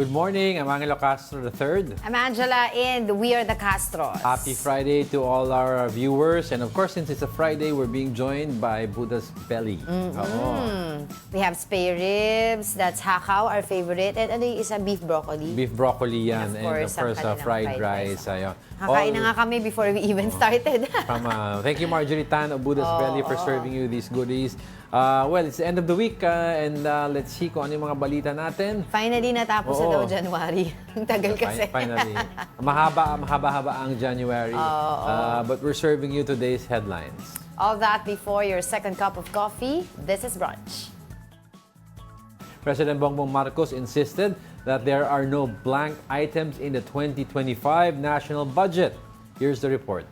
Good morning, I'm Angelo Castro III. I'm Angela and we are the Castros. Happy Friday to all our viewers. And of course, since it's a Friday, we're being joined by Buddha's Belly. We have spare ribs, that's hakaw, our favorite. And ano yung isa, beef broccoli? Beef broccoli yan. And of course, fried rice. Ayun. Kakain na nga kami before we even started. Thank you, Marjorie Tan of Buddha's Belly, for serving you these goodies. Well, it's the end of the week and let's see kung ano yung mga balita natin. Finally, natapos na daw January. Ang tagal kasi. Finally. Mahaba-haba ang January. But we're serving you today's headlines. All that before your second cup of coffee. This is Brunch. President Bongbong Marcos insisted that there are no blank items in the 2025 national budget. Here's the report.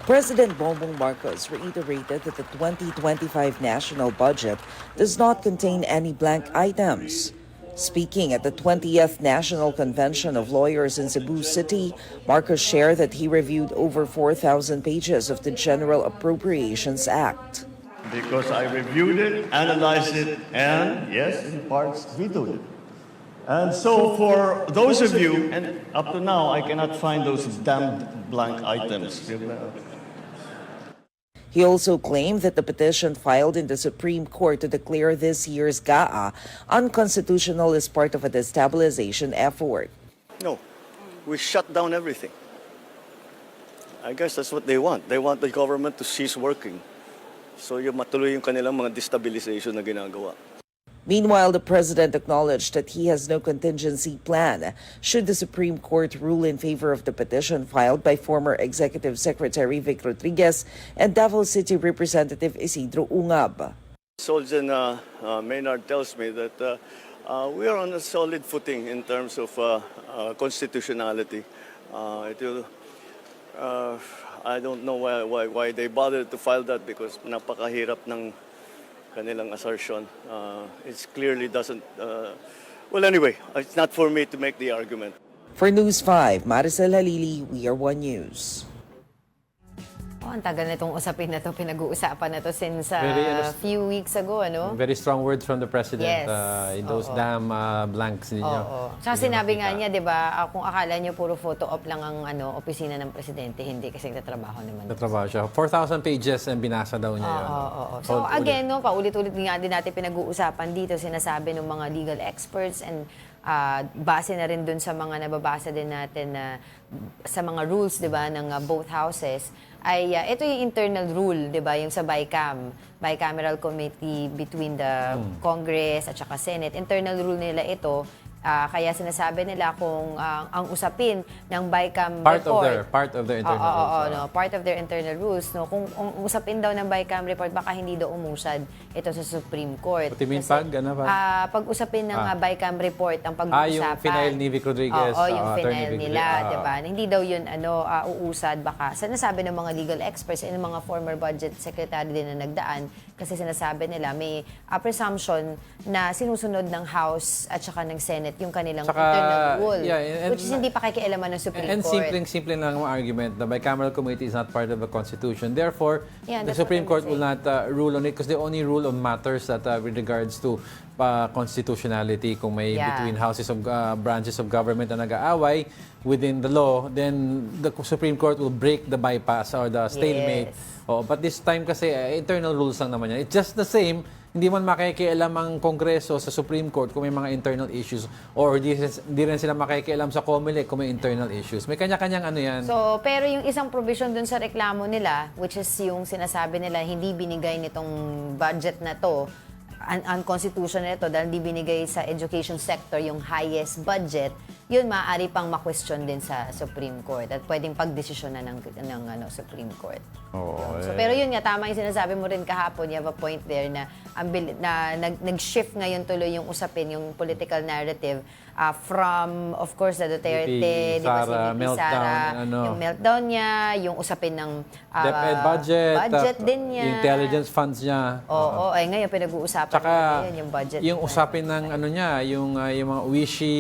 President Bongbong Marcos reiterated that the 2025 national budget does not contain any blank items. Speaking at the 20th National Convention of Lawyers in Cebu City, Marcos shared that he reviewed over 4,000 pages of the General Appropriations Act. Because I reviewed it, analyzed it, and, yes, in parts, vetoed it. And so for those of you, and up to now, I cannot find those damned blank items. He also claimed that the petition filed in the Supreme Court to declare this year's GAA unconstitutional is part of a destabilization effort. No, we shut down everything. I guess that's what they want. They want the government to cease working. So yung matuloy yung kanilang mga destabilization na ginagawa. Meanwhile, the president acknowledged that he has no contingency plan should the Supreme Court rule in favor of the petition filed by former Executive Secretary Vic Rodriguez and Davao City Representative Isidro Ungab. Soljan Maynard tells me that we are on a solid footing in terms of constitutionality. I don't know why they bothered to file that because napakahirap ng kanilang assertion. It clearly doesn't... well, anyway, it's not for me to make the argument. For News 5, Maricel Halili, We Are One News. Ang tagal na itong usapin na ito, pinag-uusapan na ito since a few weeks ago, ano? Very strong words from the President in those damn blanks ninyo. Tsaka sinabi nga niya, di ba, kung akala niyo puro photo op lang ang opisina ng Presidente, hindi kasi nagtatrabaho naman. Nagtatrabaho siya. 4,000 pages and binasa daw niya yun. So again, paulit-ulit nga din natin pinag-uusapan dito, sinasabi ng mga legal experts and base na rin dun sa mga nababasa din natin na sa mga rules, di ba, ng both houses, ay ito yung internal rule, di ba, yung sa bicameral committee between the Congress at saka Senate. Internal rule nila ito. Kaya sinasabi nila kung ang usapin ng BICAM report... Part of their internal rules. Part of their internal rules. No? Kung usapin daw ng BICAM report, baka hindi daw umusad ito sa Supreme Court. Pati pag usapin ng BICAM report, ang pag-uusapan... yung final ni Vic Rodriguez. Yung final nila, diba? Hindi daw yun uusad. Baka sinasabi ng mga legal experts and mga former budget secretary din na nagdaan kasi sinasabi nila may presumption na sinusunod ng House at saka ng Senate yung kanilang internal rule, which is hindi pa kikialaman ng Supreme Court. And simple lang ang argument. The bicameral committee is not part of the Constitution. Therefore, the Supreme Court will not rule on it because they only rule on matters that with regards to constitutionality. Kung may between houses of branches of government na nag-aaway within the law, then the Supreme Court will break the bypass or the stalemate. But this time kasi internal rules lang naman yan. It's just the same. Hindi man makikialam ang Kongreso sa Supreme Court kung may mga internal issues or hindi rin sila makikialam sa COMELEC kung may internal issues. May kanya-kanyang yan. So, pero yung isang provision dun sa reklamo nila, which is yung sinasabi nila hindi binigay nitong budget na to, unconstitutional ito dahil hindi binigay sa education sector yung highest budget, yun maaari pang ma-question din sa Supreme Court at pwedeng pagdesisyonan ng Supreme Court. So, pero yun nga, tama yung sinasabi mo rin kahapon, you have a point there na nag-shift ngayon tuloy yung usapin, yung political narrative from, of course, the Duterte, di ba, si Sara, yung meltdown niya, yung usapin ng DepEd budget din niya. Intelligence funds niya. Ay ngayon pinag-uusapan ngayon yung budget. Yung usapin ng yung mga wishy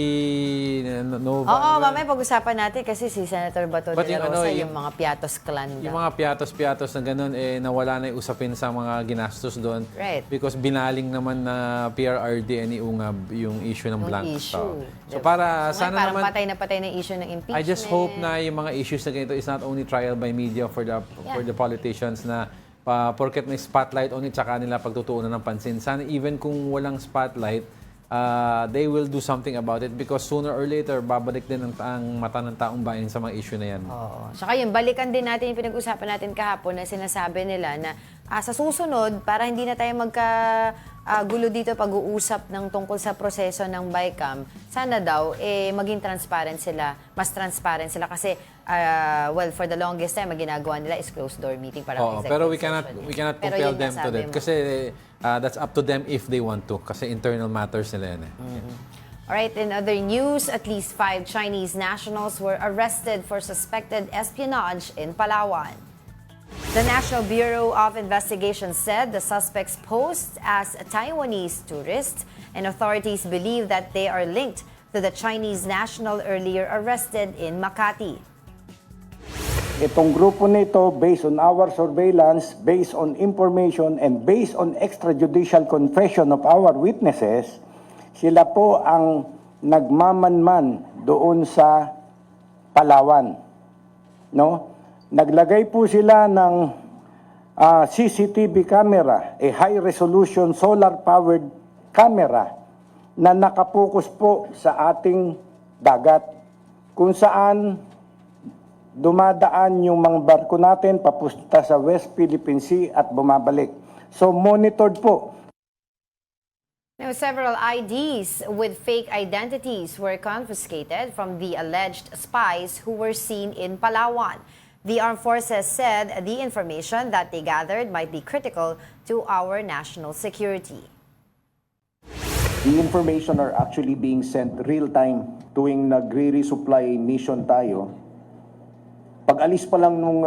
Nova. Oo, mamaya pag-usapan natin kasi si Senator Bato de la Rosa, yung mga Piatos clan. Yung mga piatos-piatos na ganun, nawala na yung usapin sa mga ginastos doon. Right. Because binaling naman na PRRD ni Ungab yung issue ng blank issue. So para So, sana parang naman, patay na patay na issue ng impeachment. I just hope na yung mga issues na ganito is not only trial by media for the politicians na porket may spotlight on it, tsaka nila pagtutuunan ng pansin. Sana even kung walang spotlight, they will do something about it because sooner or later, babalik din ang mata ng taong bayan sa mga issue na yan. Oo. Saka yun, balikan din natin yung pinag-usapan natin kahapon na sinasabi nila na sa susunod, para hindi na tayo gulo dito pag-uusap ng tungkol sa proseso ng BICAM, sana daw maging transparent sila, mas transparent sila kasi for the longest time, ang ginagawa nila is closed door meeting para pero we cannot compel them to that kasi that's up to them if they want to kasi internal matters nila yan. Alright, in other news, at least 5 Chinese nationals were arrested for suspected espionage in Palawan. The National Bureau of Investigation said the suspects posed as Taiwanese tourists, and authorities believe that they are linked to the Chinese national earlier arrested in Makati. Itong grupo nito, based on our surveillance, based on information, and based on extrajudicial confession of our witnesses, sila po ang nagmamanman doon sa Palawan. No? Naglagay po sila ng CCTV camera, a high-resolution solar-powered camera na nakapokus po sa ating dagat kung saan dumadaan yung mga barko natin papunta sa West Philippine Sea at bumabalik. So monitored po. Now, several IDs with fake identities were confiscated from the alleged spies who were seen in Palawan. The armed forces said the information that they gathered might be critical to our national security. The information are actually being sent real time tuwing nagre-resupply mission tayo. Pag alis pa lang nung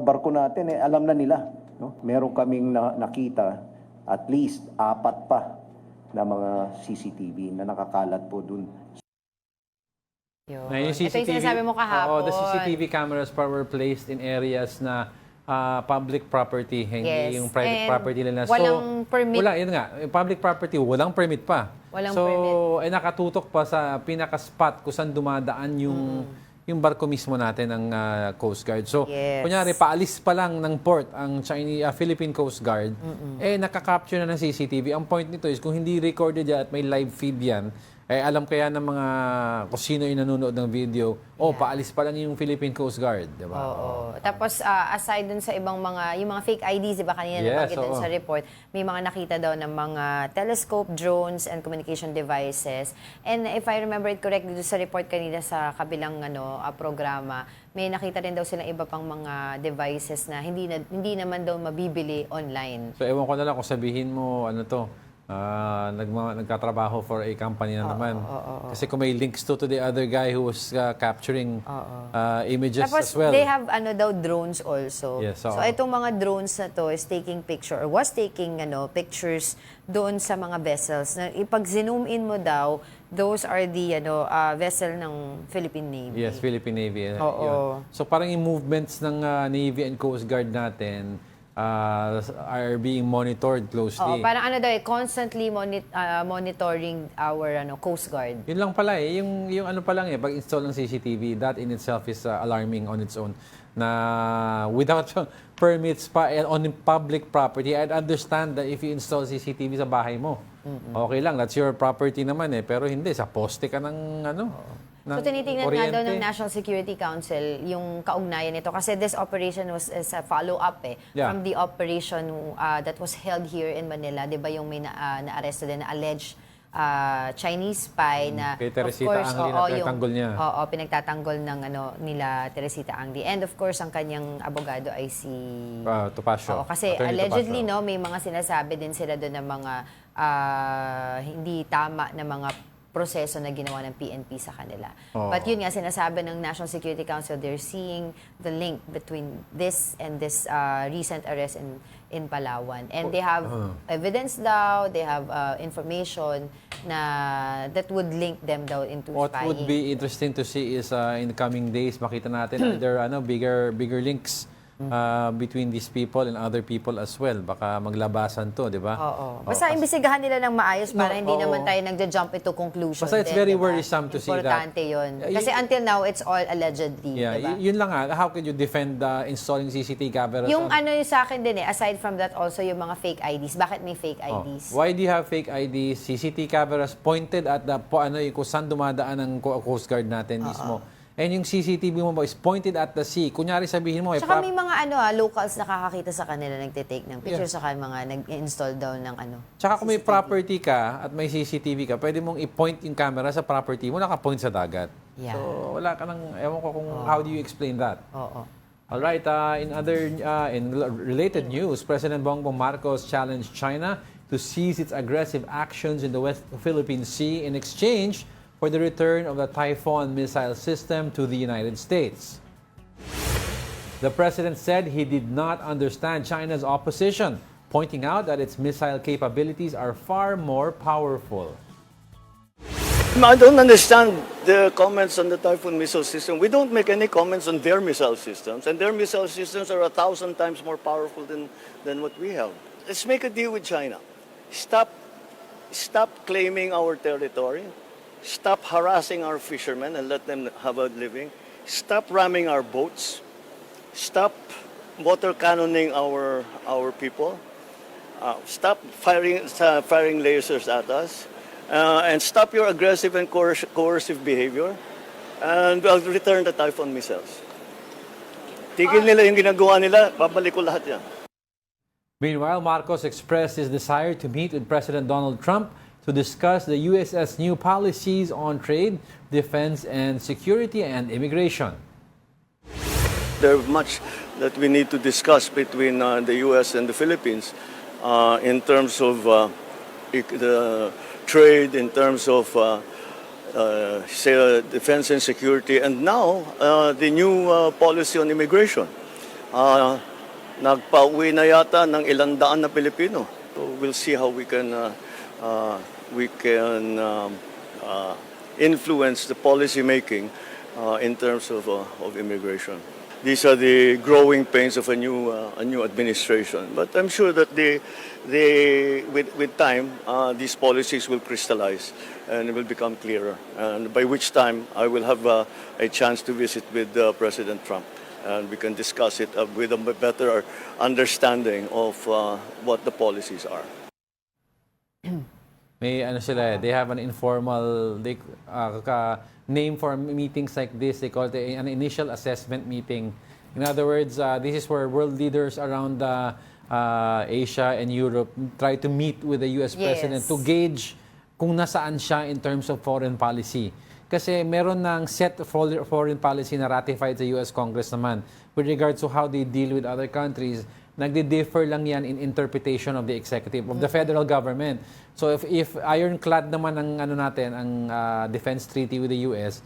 barko natin, alam na nila. No? Meron kaming nakita at least 4 pa na mga CCTV na nakakalat po dun. Na yung CCTV, ito yung sinasabi mo kahapon. the CCTV cameras were placed in areas na public property, hindi yung private property nila. Walang permit. Wala, yun nga. Public property, walang permit pa. Walang permit. Nakatutok pa sa pinaka-spot kung saan dumadaan yung barko mismo natin ng Coast Guard. So, kunyari, paalis pa lang ng port ang Philippine Coast Guard, nakaka-capture na ng CCTV. Ang point nito is kung hindi recorded yan at may live feed yan, alam kaya ng mga kung sino yung nanonood ng video, paalis pa lang yung Philippine Coast Guard, di ba? Oo. Tapos, aside dun sa ibang yung mga fake IDs, di ba kanina nabanggit dun sa report, may mga nakita daw ng mga telescope, drones, and communication devices. And if I remember it correctly, dun sa report kanina sa kabilang programa, may nakita rin daw silang iba pang mga devices na hindi naman daw mabibili online. So, ewan ko na lang kung sabihin mo, nagkatrabaho for a company na naman. Kasi kung may links to the other guy who was capturing images Tapos, as well. they have daw drones also. Yes, so itong mga drones na to is taking was taking pictures doon sa mga vessels. Na ipag zoom in mo daw, those are the vessel ng Philippine Navy. Yes, Philippine Navy. Oo. So parang yung movements ng Navy and Coast Guard natin are being monitored closely. Parang constantly monitoring our Coast Guard. Yun lang pala yung pa lang pag-install ng CCTV, that in itself is alarming on its own. Na without permits pa on public property, I'd understand that if you install CCTV sa bahay mo, okay lang, that's your property naman pero hindi, sa poste ka ng So, tinitingnan nga daw ng National Security Council yung kaugnayan nito. Kasi this operation was a follow-up from the operation that was held here in Manila. Di ba yung may na-arresto din na alleged Chinese spy na, kay Teresita of course, Angli na pinagtanggol niya. Pinagtatanggol ng nila Teresita Angli. And of course, ang kanyang abogado ay si Topacio. Kasi Attorney allegedly, Topacio. may mga sinasabi din sila doon ng mga hindi tama na mga proseso na ginawa ng PNP sa kanila. But yun nga, sinasabi ng National Security Council, they're seeing the link between this and this recent arrest in Palawan. And they have evidence daw, they have information na that would link them daw into What spying. would be interesting to see is in the coming days, makita natin there are bigger links between these people and other people as well. Baka maglabasan to, di ba? Oo. Basta imbisigahan nila ng maayos para hindi naman tayo nagja-jump into conclusion. Basta it's very worrisome to see that. Importante yun. Kasi until now, it's all allegedly. Yeah, diba? yun lang how can you defend installing CCTV cameras? Yung yung sa akin din aside from that also yung mga fake IDs. Bakit may fake IDs? Why do you have fake IDs? CCTV cameras pointed at kung saan dumadaan ang Coast Guard natin mismo. And yung CCTV mo is pointed at the sea. Kunyari sabihin mo, Tsaka may mga locals nakakakita sa kanila nagtitake ng pictures saka mga nag-install daw ng Tsaka kung may property ka at may CCTV ka, pwede mong i-point yung camera sa property mo, naka-point sa dagat. Yeah. So wala ka nang, ewan ko kung how do you explain that? Oo. All right, in related news, President Bongbong Marcos challenged China to cease its aggressive actions in the West Philippine Sea in exchange for the return of the Typhoon missile system to the United States. The president said he did not understand China's opposition, pointing out that its missile capabilities are far more powerful. I don't understand the comments on the Typhoon missile system. We don't make any comments on their missile systems, and their missile systems are 1,000 times more powerful than what we have. Let's make a deal with China. Stop claiming our territory. Stop harassing our fishermen and let them have a living. Stop ramming our boats. Stop water cannoning our people. Stop firing lasers at us. And stop your aggressive and coercive behavior. And I'll return the Typhoon missiles. Tigil nila yung ginagawa nila, babalik ko lahat yan. Meanwhile, Marcos expressed his desire to meet with President Donald Trump to discuss the US's new policies on trade, defense, and security and immigration. There's much that we need to discuss between the U.S. and the Philippines in terms of the trade, in terms of defense and security, and now the new policy on immigration. Nagpauwi na yata ng 100 na Pilipino. So we'll see how we can influence the policy making in terms of immigration. These are the growing pains of a new administration. But I'm sure that with time, these policies will crystallize and will become clearer. And by which time, I will have a chance to visit with President Trump. And we can discuss it with a better understanding of what the policies are. May they have an informal name for meetings like this. They call it an initial assessment meeting. In other words, this is where world leaders around Asia and Europe try to meet with the U.S. President to gauge kung nasaan siya in terms of foreign policy. Kasi meron ng set of foreign policy na ratified sa U.S. Congress naman with regards to how they deal with other countries. Nagdi-differ lang yan in interpretation of the executive, of the federal government. So if ironclad naman ang natin, ang defense treaty with the US,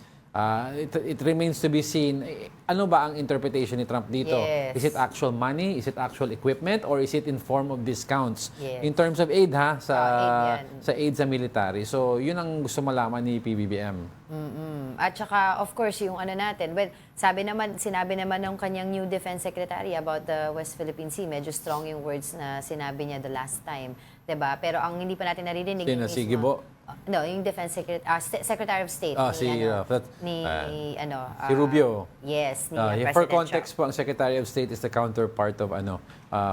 it remains to be seen, ano ba ang interpretation ni Trump dito? Yes. Is it actual money? Is it actual equipment? Or is it in form of discounts? Yes. In terms of aid, Sa aid sa military. So, yun ang gusto malaman ni PBBM. At saka, of course, yung natin, well, sinabi naman ng kanyang new defense secretary about the West Philippine Sea, medyo strong yung words na sinabi niya the last time. Diba? Pero ang hindi pa natin naririnig Sino, si Gibo? No, yung defense secretary of state. Si Rubio. Yes, ni For President context Trump. po, ang Secretary of State is the counterpart of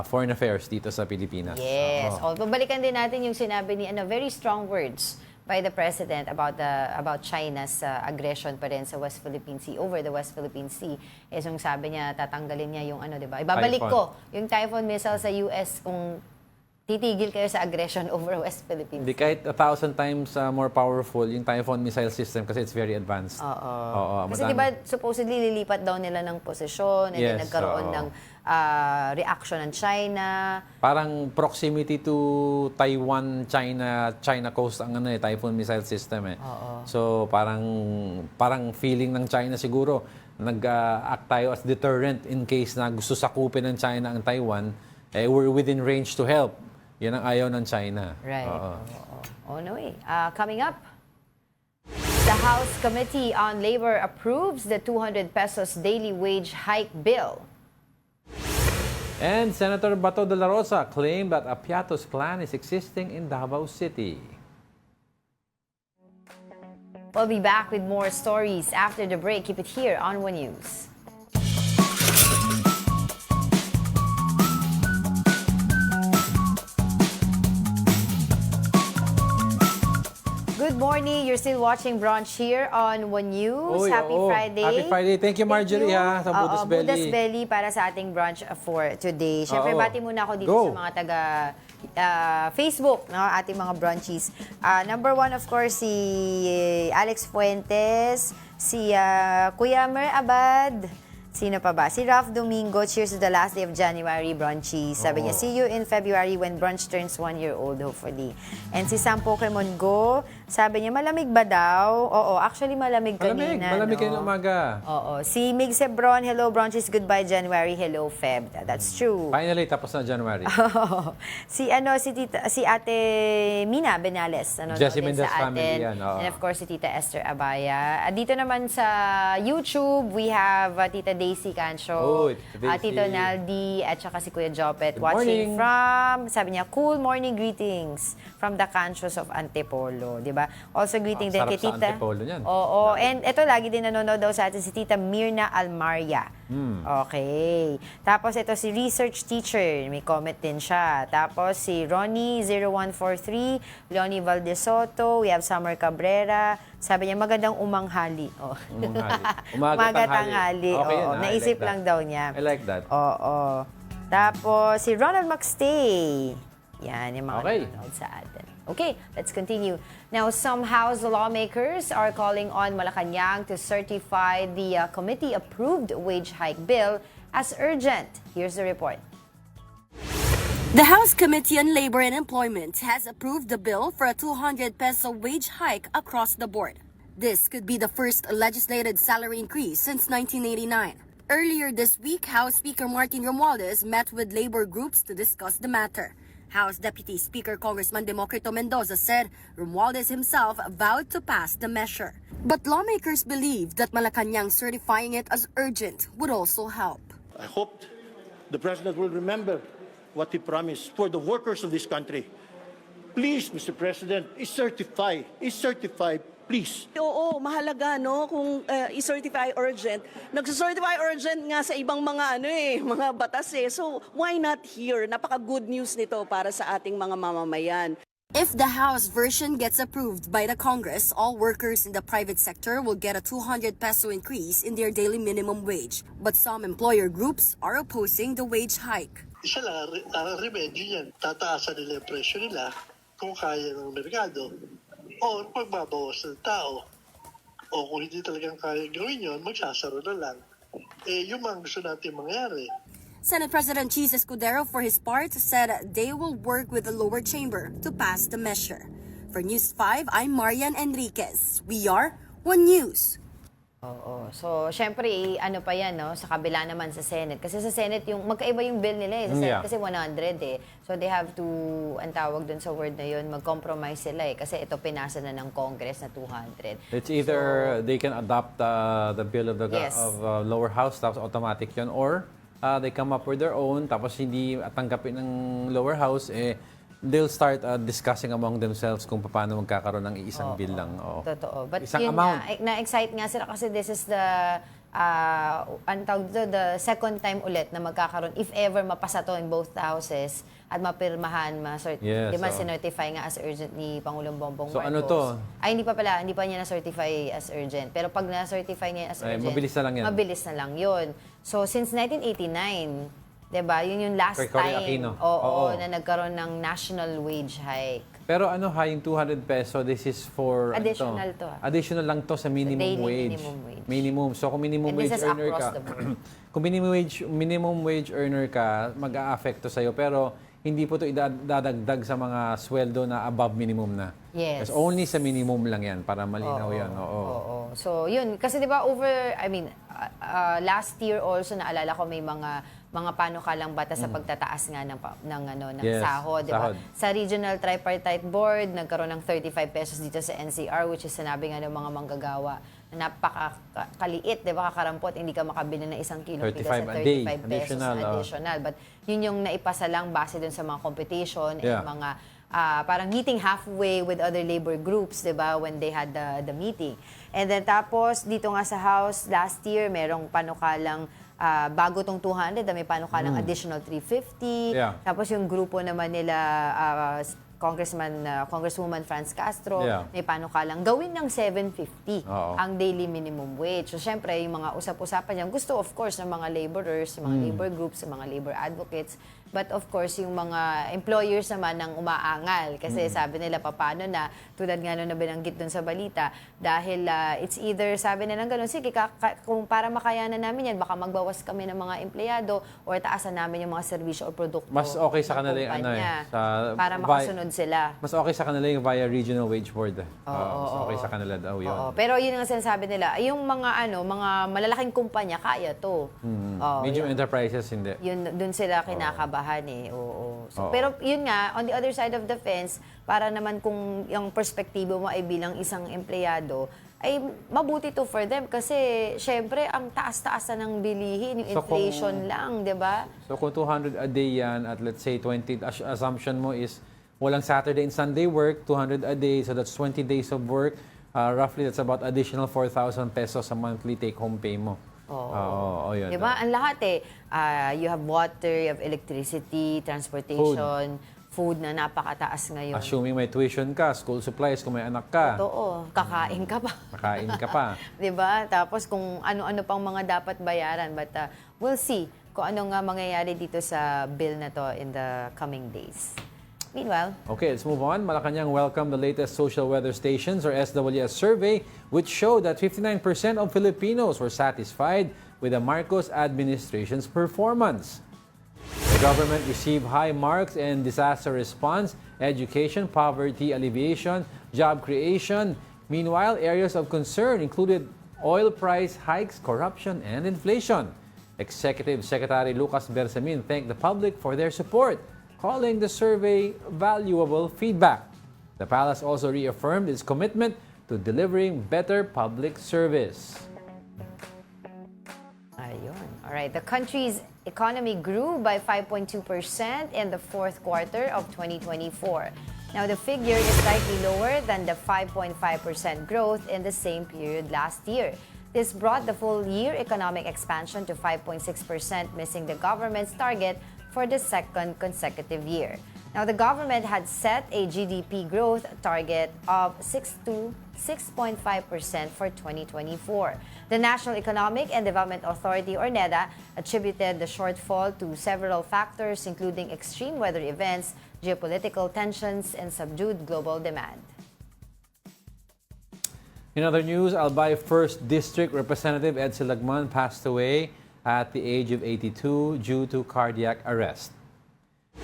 Foreign Affairs dito sa Pilipinas. Yes. Babalikan din natin yung sinabi ni very strong words by the President about China's aggression pa rin sa West Philippine Sea, over the West Philippine Sea. Yung sabi niya, tatanggalin niya yung diba? Ibabalik ko yung Typhoon missile sa US kung titigil kayo sa aggression over West Philippines. Hindi, kahit 1,000 times more powerful yung Typhoon missile system kasi it's very advanced. Oo. Kasi diba supposedly lilipat daw nila ng posisyon and then nagkaroon ng reaction ng China. Parang proximity to Taiwan, China coast ang Typhoon missile system . So parang feeling ng China siguro nag-act tayo as deterrent in case na gusto sakupin ng China ang Taiwan. we're within range to help. Yan ang ayaw ng China. Right. Oo. Oh, no way. Coming up, the House Committee on Labor approves the 200 pesos daily wage hike bill. And Senator Bato de la Rosa claimed that a Piatos clan is existing in Davao City. We'll be back with more stories after the break. Keep it here on One News. Good morning. You're still watching Brunch here on One News. Happy Friday. Happy Friday. Thank you, Marjorie, ha, sa Budas Belly. Budas Belly para sa ating brunch for today. Siyempre, bati muna ako dito sa mga taga Facebook, no, ating mga brunchies. Number one, of course, si Alex Fuentes, si Kuya Mer Abad, sino pa ba? Si Ralph Domingo, cheers to the last day of January, brunchies. Sabi niya, see you in February when brunch turns 1 year old, hopefully. And si Sam Pokemon Go, sabi niya, malamig ba daw? Oo, actually malamig kanina. Malamig no? kanina umaga. Oo. Si Mig Sebron, hello brunchies, goodbye January, hello Feb. That's true. Finally, tapos na January. si Ate Mina Benales, Jessie din Mendez sa family atin. yan. Oo. And of course, si Tita Esther Abaya. Dito naman sa YouTube, we have Tita Daisy Cancho, Oh, Tita Daisy. Tito Naldi, at saka si Kuya Jopet. Good Watching morning. from, sabi niya, cool morning greetings from the Canchos of Antipolo. Diba? Also greeting din sarap kay sa Tita. Antipolo niyan. Oo. And ito, lagi din nanonood daw sa atin si Tita Mirna Almaria. Okay. Tapos ito si research teacher, may comment din siya. Tapos si Ronnie0143, Leonie Valdesoto, we have Summer Cabrera. Sabi niya, magandang umanghali. Oh. Umaga, tanghali. Okay, Oo. yun, Naisip I like lang that. daw niya. I like that. Oo. Tapos si Ronald McStay. Yan, yung mga Okay. nanonood sa atin. Okay, let's continue. Now, some House lawmakers are calling on Malacanang to certify the committee-approved wage hike bill as urgent. Here's the report. The House Committee on Labor and Employment has approved the bill for a 200 peso wage hike across the board. This could be the first legislated salary increase since 1989. Earlier this week, House Speaker Martin Romualdez met with labor groups to discuss the matter. House Deputy Speaker Congressman Democrito Mendoza said Romualdez himself vowed to pass the measure. But lawmakers believe that Malacanang certifying it as urgent would also help. I hope the President will remember what he promised for the workers of this country. Please, Mr. President, i-certify, please. Oo, mahalaga no kung i-certify urgent. Nagsa-certify urgent nga sa ibang mga mga batas eh. So why not here? Napaka-good news nito para sa ating mga mamamayan. If the House version gets approved by the Congress, all workers in the private sector will get a 200 peso increase in their daily minimum wage. But some employer groups are opposing the wage hike. Isa lang, ang remedyo niyan, tataasan nila yung presyo nila kung kaya ng merkado o magbabawas ng tao. O kung hindi talagang kaya gawin yun, magsasaro na lang. Yung mga gusto natin mangyari. Senate President Cheese Escudero, for his part, said they will work with the lower chamber to pass the measure. For News 5, I'm Marian Enriquez. We are One News. Oo. So, syempre, ano pa yan, no? Sa kabila naman sa Senate. Kasi sa Senate, magkaiba yung bill nila eh. Sa Senate kasi 100 eh. So, they have to, ang tawag dun sa word na yun, mag-compromise sila eh. Kasi ito pinasa na ng Congress na 200. It's either they can adopt the bill of the lower house, tapos automatic yun, or they come up with their own, tapos hindi tanggapin ng lower house, they'll start discussing among themselves kung paano magkakaroon ng isang bill lang. Oo. Totoo. But Isang yun amount. na-excite nga sila kasi this is the the second time ulit na magkakaroon, if ever mapasa to in both the houses at mapirmahan, Yes, di ba sinertify nga as urgent ni Pangulong Bongbong So, Marcos. ano to? Ay, hindi pa niya na-certify as urgent. Pero pag na-certify niya as urgent, mabilis na lang yan. Mabilis na lang yun. So, since 1989, diba? Yun yung last Kay Cory time Aquino. oo, Oo. na nagkaroon ng national wage hike. Pero yung 200 peso, this is for... Additional to. Additional lang to sa minimum Daily wage. minimum wage. Minimum. So kung minimum And wage this is earner across ka, the board. kung minimum wage earner ka, mag-a-affect to sa'yo. Pero hindi po to idadagdag sa mga sweldo na above minimum na. Yes. Kasi only sa minimum lang yan, para malinaw yan. Oo. Oo. So, yun. Kasi di ba last year also naalala ko may mga panukalang batas sa pagtataas nga ng Yes, sahod, di ba? sahod. Sa Regional Tripartite Board, nagkaroon ng 35 pesos dito sa NCR, which is sinabi nga ng mga manggagawa na napakaliit, di ba? Kakarampot, hindi ka makabili ng 1 kilo 35 sa a day, 35 pesos additional. But yun yung naipasa lang base dun sa mga competition Yeah. and mga parang meeting halfway with other labor groups, di ba, when they had the meeting. And then tapos, dito nga sa House, last year, merong panukalang bago tong 200, may panukalang additional 350. Yeah. Tapos yung grupo naman nila, Congresswoman Franz Castro, Yeah. may panukalang gawin ng 750 Oo. ang daily minimum wage. So, syempre, yung mga usap-usapan yan, gusto, of course, ng mga laborers, ng mga labor groups, ng mga labor advocates, but of course, yung mga employers naman ng umaangal. Kasi sabi nila, paano na, tulad nga nung binanggit dun sa balita, dahil it's either, sabi nila gano'n, sige, kung para makayanan namin yan, baka magbawas kami ng mga empleyado or taasan namin yung mga serbisyo o produkto. Mas okay sa ng kanila yung kumpanya para vi- makasunod sila. Mas okay sa kanila yung via regional wage board. Mas okay sa kanila daw yun. Oo, pero yun ang sinasabi nila, yung mga mga malalaking kumpanya kaya to. Oo, Medium enterprises, hindi. yun doon sila kinakabahan eh. Oo. So, Oo. pero yun nga, on the other side of the fence, para naman kung yung perspektibo mo ay bilang isang empleyado, ay mabuti to for them kasi syempre ang taas-taas na ng bilihin, yung So, inflation lang, 'di ba? So kung 200 a day yan at let's say 20, assumption mo is walang Saturday and Sunday work, 200 a day, so that's 20 days of work. Roughly that's about additional 4,000 pesos a monthly take-home pay mo. Oo, yun. Di ba? Ang lahat eh. You have water, you have electricity, transportation, food na napakataas ngayon. Assuming may tuition ka, school supplies kung may anak ka, Totoo. Kakain ka pa. makain ka pa. Di ba? Tapos kung ano-ano pang mga dapat bayaran. But we'll see kung ano nga mangyayari dito sa bill na to in the coming days. Meanwhile, Okay, let's move on. Malacanang welcomed the latest social weather stations or SWS survey, which showed that 59% of Filipinos were satisfied with the Marcos administration's performance. The government received high marks in disaster response, education, poverty alleviation, job creation. Meanwhile, areas of concern included oil price hikes, corruption, and inflation. Executive Secretary Lucas Bersamin thanked the public for their support, calling the survey valuable feedback. The palace also reaffirmed its commitment to delivering better public service. ayun. All right. The country's economy grew by 5.2% in the fourth quarter of 2024. Now, the figure is slightly lower than the 5.5% growth in the same period last year. This brought the full-year economic expansion to 5.6%, missing the government's target for the second consecutive year. Now, the government had set a GDP growth target of 6 to 6.5% for 2024. The National Economic and Development Authority, or NEDA, attributed the shortfall to several factors, including extreme weather events, geopolitical tensions, and subdued global demand. In other news, Albay 1st District Representative Ed Silagman passed away at the age of 82 due to cardiac arrest.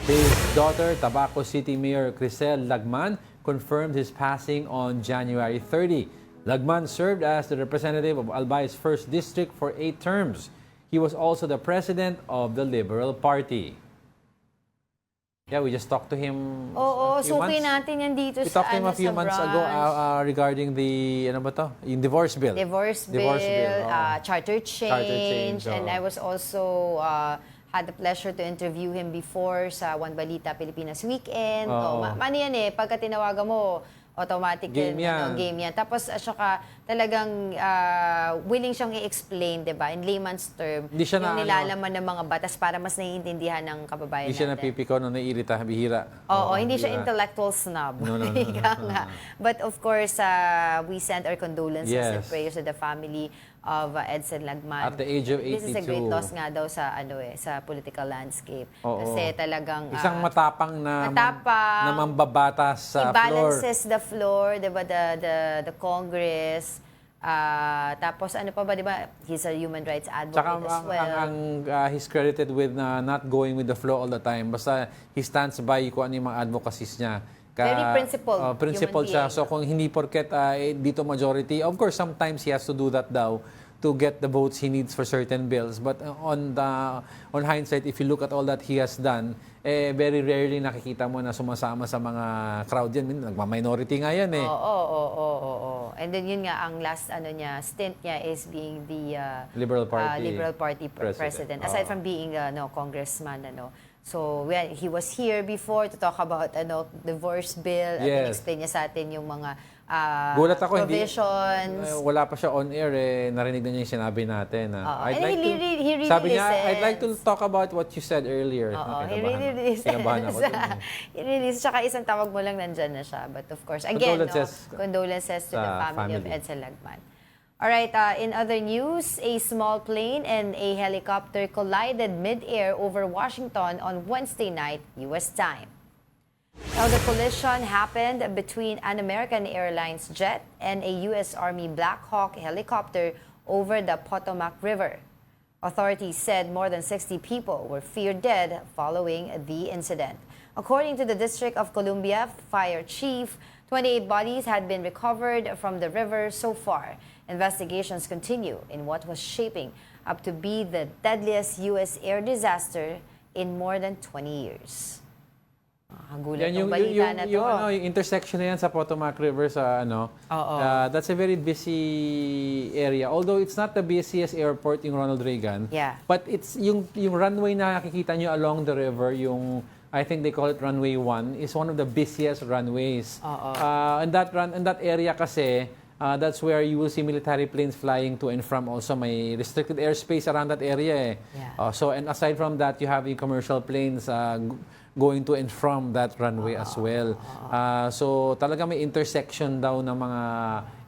His daughter, Tabaco City Mayor Crisel Lagman, confirmed his passing on January 30. Lagman served as the representative of Albay's 1st District for 8 terms. He was also the president of the Liberal Party. Yeah, we just talked to him Oo, a few suki months. natin yan dito We sa talked to him a few sa months ago Brunch. regarding the, ano ba to? Yung divorce bill. Divorce bill, oo. charter change, and oo. I was also had the pleasure to interview him before sa One Balita Pilipinas Weekend. Oo. Ano yan eh, pagka tinawagan mo, automatic Game yan. game yan. Tapos saka talagang willing siyang i-explain, 'di ba? In layman's term, Hindi siya yung na, nilalaman ng mga batas para mas naiintindihan ng kababayan Hindi siya natin. napipikaw nung naiirita, bihira. Oo, hindi siya bihira. intellectual snob. No. Ika nga. But of course, we send our condolences and Yes. prayers to the family of Edson Lagman. At the age of This is a great 82. loss nga daw sa sa political landscape. Oo. Kasi talagang Isang matapang na matapang, na mambabatas sa he floor. balances the floor, 'di ba, the Congress. Tapos ano pa ba, 'di ba? He's a human rights advocate Tsaka as well. he's credited with not going with the flow all the time. Basta he stands by kung ano yung mga advocacies niya. Very principled Principled human siya. being. So kung hindi porket dito majority, of course sometimes he has to do that daw to get the votes he needs for certain bills. But on hindsight, if you look at all that he has done, very rarely nakikita mo na sumasama sa mga crowd yan. Nagma-minority nga yan eh. Oo. And then yun nga, ang last stint niya is being the Liberal Party president. Aside from being congressman, So, he was here before to talk about divorce bill. At explain niya sa atin yung mga gulat ako, provisions. Wala pa siya on air narinig na niya yung sinabi natin. He really sabi niya, listens. I'd like to talk about what you said earlier. He really listens. Kinabahan ako dun. He really listens. Tsaka isang tawag mo lang nandyan na siya. But of course, again, condolences to the family of Ed Salagman. Alright, in other news, a small plane and a helicopter collided mid-air over Washington on Wednesday night, U.S. time. Now, the collision happened between an American Airlines jet and a U.S. Army Black Hawk helicopter over the Potomac River. Authorities said more than 60 people were feared dead following the incident. According to the District of Columbia Fire Chief, 28 bodies had been recovered from the river so far. Investigations continue in what was shaping up to be the deadliest U.S. air disaster in more than 20 years. Gulat ng balita na to. Yung intersection na yan sa Potomac River sa that's a very busy area. Although it's not the busiest airport yung Ronald Reagan. Yeah. But it's yung runway na nakikita nyo along the river, yung I think they call it runway 1, is one of the busiest runways. And that area kasi that's where you will see military planes flying to and from. Also, may restricted airspace around that area. So, and aside from that, you have yung commercial planes going to and from that runway as well. So, talaga may intersection daw ng mga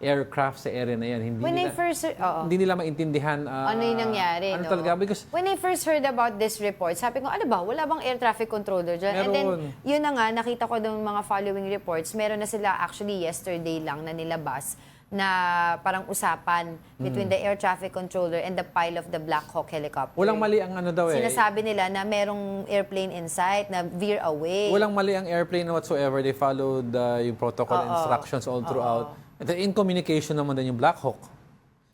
aircraft sa area na yan. Hindi nila maintindihan ano yung nangyari, ano talaga. Because when I first heard about this report, sabi ko, ano ba, wala bang air traffic controller dyan? And then, yun na nga, nakita ko ng mga following reports, meron na sila actually yesterday lang na nilabas na parang usapan between the air traffic controller and the pilot of the Black Hawk helicopter. Walang mali ang ano daw Sinasabi nila na merong airplane in sight na veer away. Walang mali ang airplane whatsoever. They followed yung protocol instructions all throughout. And in communication naman din yung Black Hawk.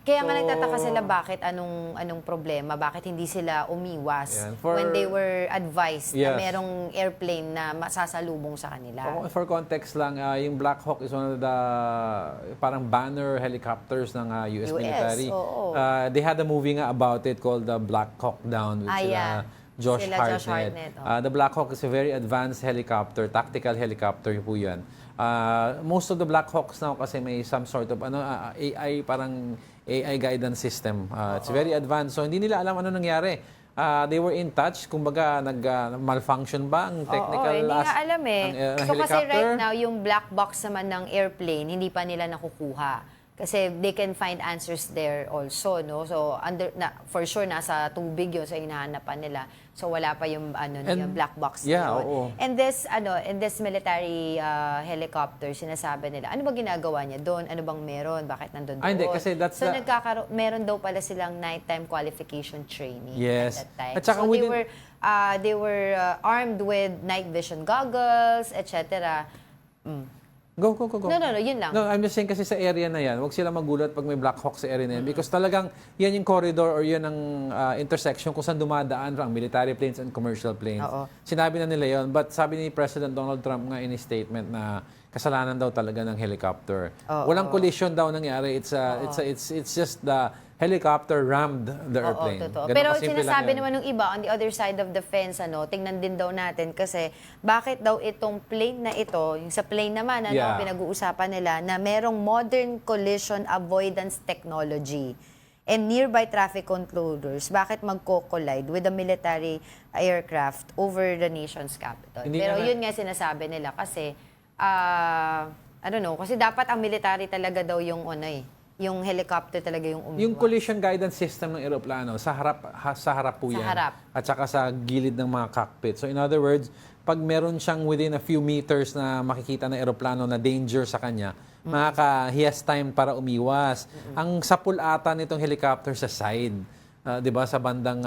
Kaya nga nagtataka sila bakit anong problema, bakit hindi sila umiwas when they were advised na merong airplane na masasalubong sa kanila. For context lang, yung Black Hawk is one of the parang banner helicopters ng US military. They had a movie nga about it called the Black Hawk Down with Josh Hartnett. The Black Hawk is a very advanced helicopter, tactical helicopter po yan. Most of the Black Hawks now kasi may some sort of AI, parang AI guidance system. It's very advanced. So, hindi nila alam ano nangyari. They were in touch. Kumbaga, malfunction ba ang technical hindi nga alam So, helicopter? kasi right now, yung black box naman ng airplane, hindi pa nila nakukuha. Kasi they can find answers there also, no? So, for sure, nasa tubig yun sa hinahanapan nila. So, wala pa yung, yung black box na yun. And this military helicopter, sinasabi nila, ano ba ginagawa niya doon? Ano bang meron? Bakit nandun doon? Hindi, kasi that's so, meron daw pala silang nighttime qualification training at that time. At saka so, they were armed with night vision goggles, etc. Go. No, yun lang. No, I'm just saying kasi sa area na yan, huwag sila magulat pag may Black Hawk sa area na yan because talagang yan yung corridor or yan ang intersection kung saan dumadaan ang military planes and commercial planes. Sinabi na nila yun, but sabi ni President Donald Trump nga in his statement na kasalanan daw talaga ng helicopter. Walang collision daw nangyari. It's just the helicopter rammed the airplane. Pero sinasabi naman ng iba, on the other side of the fence, tingnan din daw natin kasi bakit daw itong plane na ito, yung sa plane naman, pinag-uusapan nila, na merong modern collision avoidance technology and nearby traffic controllers, bakit magko-collide with a military aircraft over the nation's capital? Pero yun nga sinasabi nila kasi, I don't know, kasi dapat ang military talaga daw yung yung helicopter talaga yung umiwas. Yung collision guidance system ng eroplano, sa harap po yan. At saka sa gilid ng mga cockpit. So in other words, pag meron siyang within a few meters na makikita na eroplano na danger sa kanya, he has time para umiwas. Ang sapul ata nitong helicopter sa side. 'Di ba, sa bandang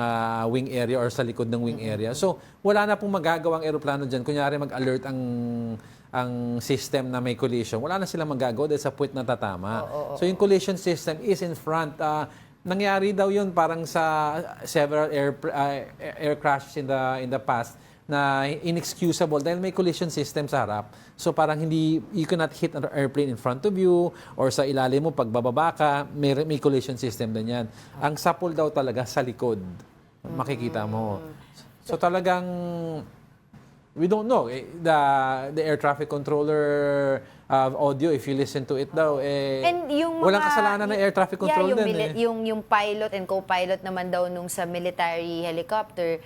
wing area or sa likod ng wing area. So wala na pong magagawang eroplano diyan. Kunyari mag-alert ang system na may collision, wala na silang magagawa dahil sa puwet na tatama. So yung collision system is in front. nangyari daw yun parang sa several air crashes in the past na inexcusable dahil may collision system sa harap. So parang you cannot hit an airplane in front of you or sa ilalim mo pag bababa ka, may collision system din yan. Ang sapul daw talaga sa likod. Makikita mo. So talagang we don't know. The air traffic controller audio, if you listen to it daw, And yung walang kasalanan ng air traffic control din. Yung pilot and co-pilot naman daw nung sa military helicopter,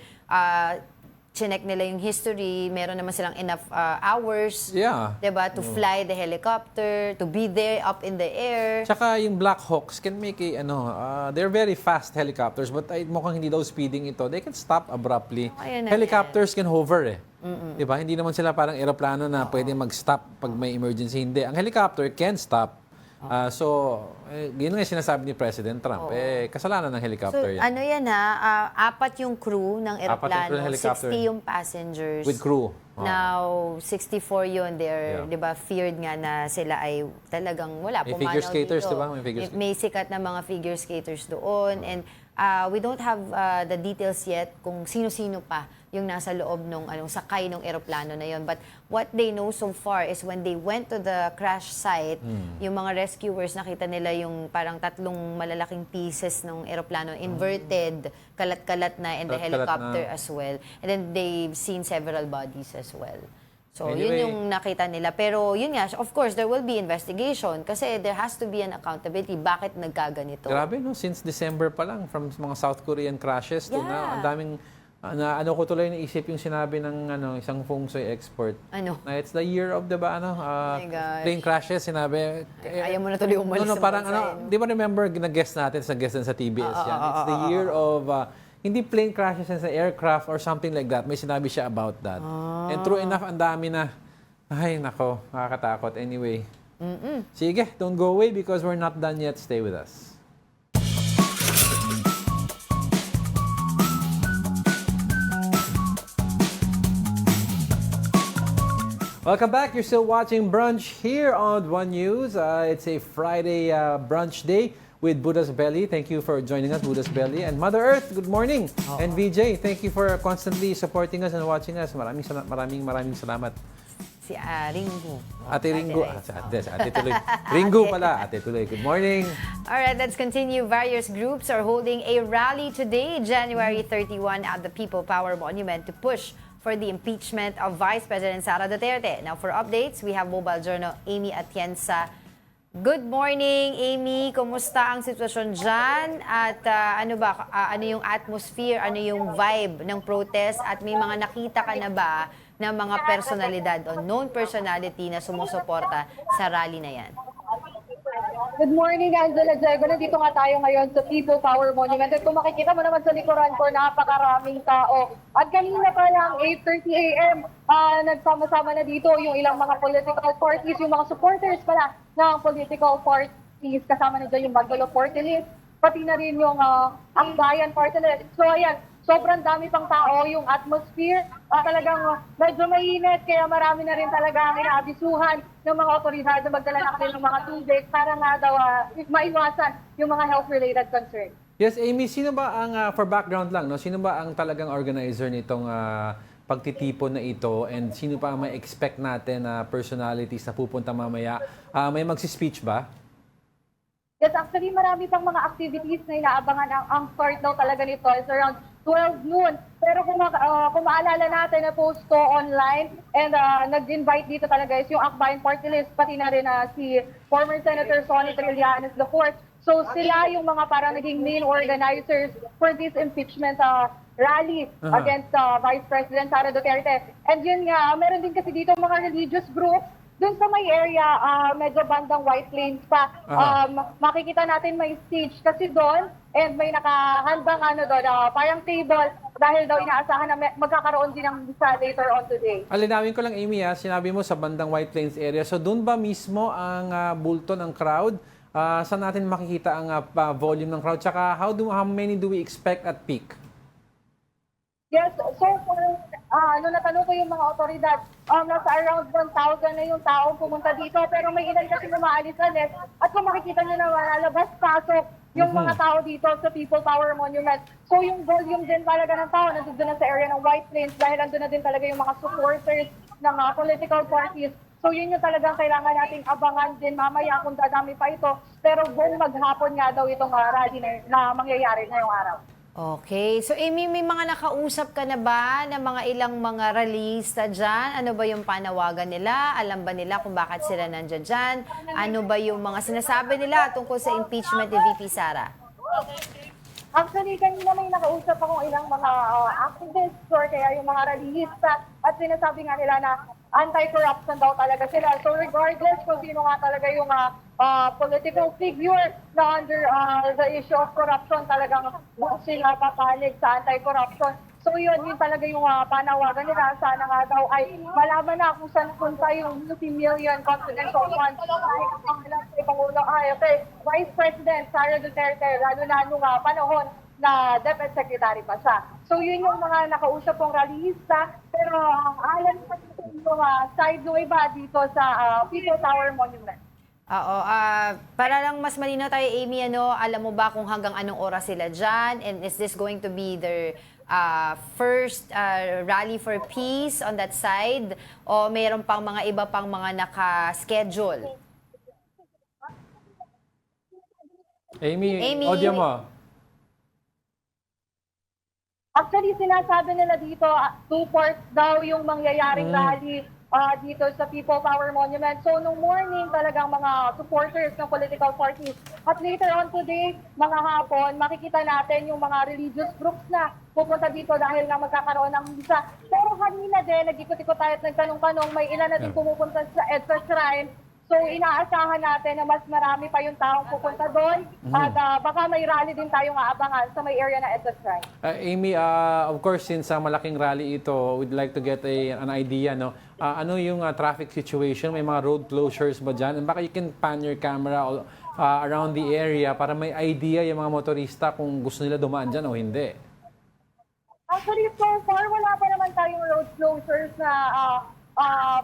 chinek nila yung history, meron naman silang enough hours, diba, to fly the helicopter, to be there up in the air. Tsaka yung Black Hawks can make they're very fast helicopters, but mukhang hindi daw speeding ito. They can stop abruptly. Helicopters can hover Diba? Hindi naman sila parang eroplano na pwede mag-stop pag may emergency. Hindi. Ang helicopter can stop. Yun nga sinasabi ni President Trump. Kasalanan ng helicopter yan. Ano yan apat yung crew ng eroplano, 60 yung passengers. With crew. Now, 64 yun. They're, di ba, feared nga na sila ay talagang wala. May figure skaters, di ba? May sikat na mga figure skaters doon. And we don't have the details yet kung sino-sino pa yung nasa loob nung sakay ng eroplano na yon. But what they know so far is when they went to the crash site, yung mga rescuers nakita nila yung parang tatlong malalaking pieces ng eroplano inverted, kalat-kalat na in the helicopter as well. And then they've seen several bodies as well. So yun yung nakita nila. Pero yun nga, of course, there will be investigation kasi there has to be an accountability. Bakit nagkaganito? Grabe, no? Since December pa lang, from mga South Korean crashes to now, ang daming ko tuloy naisip yung sinabi ng isang feng shui expert. Ano? Na it's the year of plane crashes, sinabi. Ayaw mo na tuloy umalis sa parang di ba remember na-guest natin sa TBS yan? It's the year of hindi plane crashes sa aircraft or something like that. May sinabi siya about that. And true enough, ang dami na. Ay, nako, nakakatakot. Anyway. Sige, don't go away because we're not done yet. Stay with us. Welcome back. You're still watching Brunch here on One News. It's a Friday brunch day with Buddha's Belly. Thank you for joining us, Buddha's Belly. And Mother Earth, good morning. And VJ, thank you for constantly supporting us and watching us. Maraming salamat. Si Ringo. Ate Ringo. Ate Tuloy. Ringo pala. Ate Tuloy. Good morning. All right, let's continue. Various groups are holding a rally today, January 31, at the People Power Monument to push for the impeachment of Vice President Sara Duterte. Now, for updates, we have Mobile Journal Amy Atienza. Good morning, Amy. Kumusta ang sitwasyon dyan? At ano yung atmosphere, ano yung vibe ng protest? At may mga nakita ka na ba ng mga personalidad o known personality na sumusuporta sa rally na yan? Good morning, Angela Diego. Nandito nga tayo ngayon sa People Power Monument. At kung makikita mo naman sa likuran ko, napakaraming tao. At kanina pa lang, 8:30 a.m., nagsama-sama na dito yung ilang mga political parties, yung mga supporters pala ng political parties. Kasama na dyan yung Bagdalo Party List, pati na rin yung Akbayan Party List. So ayan, sobrang dami pang tao, yung atmosphere, talagang medyo mainit, kaya marami na rin talaga ang inaabisuhan ng mga otoridad na magdala na kanilang mga tubig para nga daw maiwasan yung mga health-related concerns. Yes, Amy, sino ba ang, for background lang, no? Sino ba ang talagang organizer nitong pagtitipon na ito and sino pa ang may expect natin na personalities na pupunta mamaya? May magsispeech ba? Yes, actually marami pang mga activities na inaabangan. Ang start daw talaga nito is around 12 noon. Pero kung maalala natin na post ko online and nag-invite dito talaga is yung Akbayan Party List, pati na rin si former Senator Sonny Trillanes IV. So sila yung mga parang naging main organizers for this impeachment rally against Vice President Sara Duterte. And yun nga, meron din kasi dito mga religious groups. Doon sa may area, medyo bandang White Plains pa, makikita natin may stage kasi doon and may nakahandang parang table dahil daw inaasahan na magkakaroon din ng misa later on today. Alinawin ko lang, Amy, sinabi mo sa bandang White Plains area. So doon ba mismo ang bulto ng crowd? Saan natin makikita ang volume ng crowd? Tsaka how many do we expect at peak? Yes, so for, natanong ko yung mga otoridad, nasa around 1,000 na yung taong pumunta dito, pero may ilan kasi umaalis-alis. At kung makikita nyo naman, labas-pasok yung mga tao dito sa People Power Monument. So yung volume din talaga ng tao, nandun na sa area ng White Plains dahil nandun na din talaga yung mga supporters ng political parties. So yun yung talagang kailangan nating abangan din mamaya kung dadami pa ito. Pero buong maghapon nga daw itong rally na mangyayari ngayong araw. Okay. So, Amy, may mga nakausap ka na ba ng mga ilang mga rallyista dyan? Ano ba yung panawagan nila? Alam ba nila kung bakit sila nandiyan dyan? Ano ba yung mga sinasabi nila tungkol sa impeachment ni VP Sara? Actually, kanina may nakausap akong ilang mga activists or kaya yung mga rallyista at sinasabi nga nila na anti-corruption daw talaga sila. So regardless kung sino nga talaga yung political figure na under the issue of corruption, talagang buong sila papanig sa anti-corruption. So yun talaga yung panawagan nila. Sana nga daw ay malaman na kung saan punta yung multi-million confidential funds kay Pangulong Vice President Sara Duterte, lalo na nung panahon na DepEd Secretary pa siya. So yun yung mga nakausap kong rallyista, pero alam pa yung side no iba dito sa People Tower Monument. Oo. Para lang mas malinaw tayo, Amy, alam mo ba kung hanggang anong oras sila dyan? And is this going to be their first rally for peace on that side? O mayroon pang mga iba pang mga naka-schedule? Amy, audio mo. Actually, sinasabi nila dito, 2 parts daw yung mangyayaring rally dito sa People Power Monument. So, nung morning, talagang mga supporters ng political parties. At later on today, mga hapon, makikita natin yung mga religious groups na pupunta dito dahil na magkakaroon ng misa. Pero kanina din, nag-ikot-ikot tayo at nagtanong-tanong, may ilan na din pumupunta sa EDSA Shrine. So, inaasahan natin na mas marami pa yung taong pupunta doon at baka may rally din tayong aabangan sa may area na EDSA Shrine. Amy, of course, since malaking rally ito, we'd like to get an idea, no? Ano yung traffic situation? May mga road closures ba dyan? And baka you can pan your camera around the area para may idea yung mga motorista kung gusto nila dumaan dyan o hindi. Actually, so far, wala pa naman tayong road closures na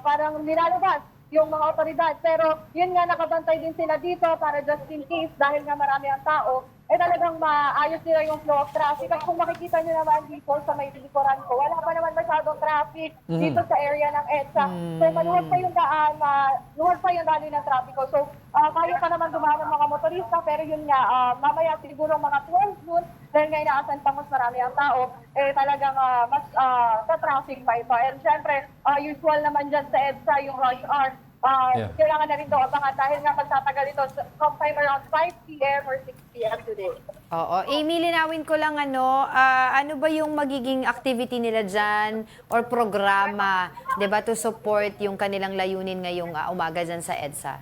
parang nilalabas yung mga otoridad. Pero yun nga, nakabantay din sila dito para just in case dahil nga marami ang tao, talagang maayos nila yung flow of traffic. At kung makikita nyo naman dito sa may likuran ko, wala pa naman masyadong traffic dito sa area ng EDSA. So maluwag pa yung daan, luwag pa yung dali ng trapiko. So kaya pa naman dumaan ng mga motorista, pero yun nga, mamaya siguro mga 12 noon, dahil nga inaasan pa mas marami ang tao, talagang mas sa traffic pa ito. And syempre, usual naman dyan sa EDSA yung rush hour. Kailangan na rin daw abangan dahil nga magtatagal ito sometime around 5 p.m. or 6 p.m. today. Oo. Amy, linawin ko lang ano ba yung magiging activity nila dyan or programa, 'di ba, to support yung kanilang layunin ngayong umaga dyan sa EDSA?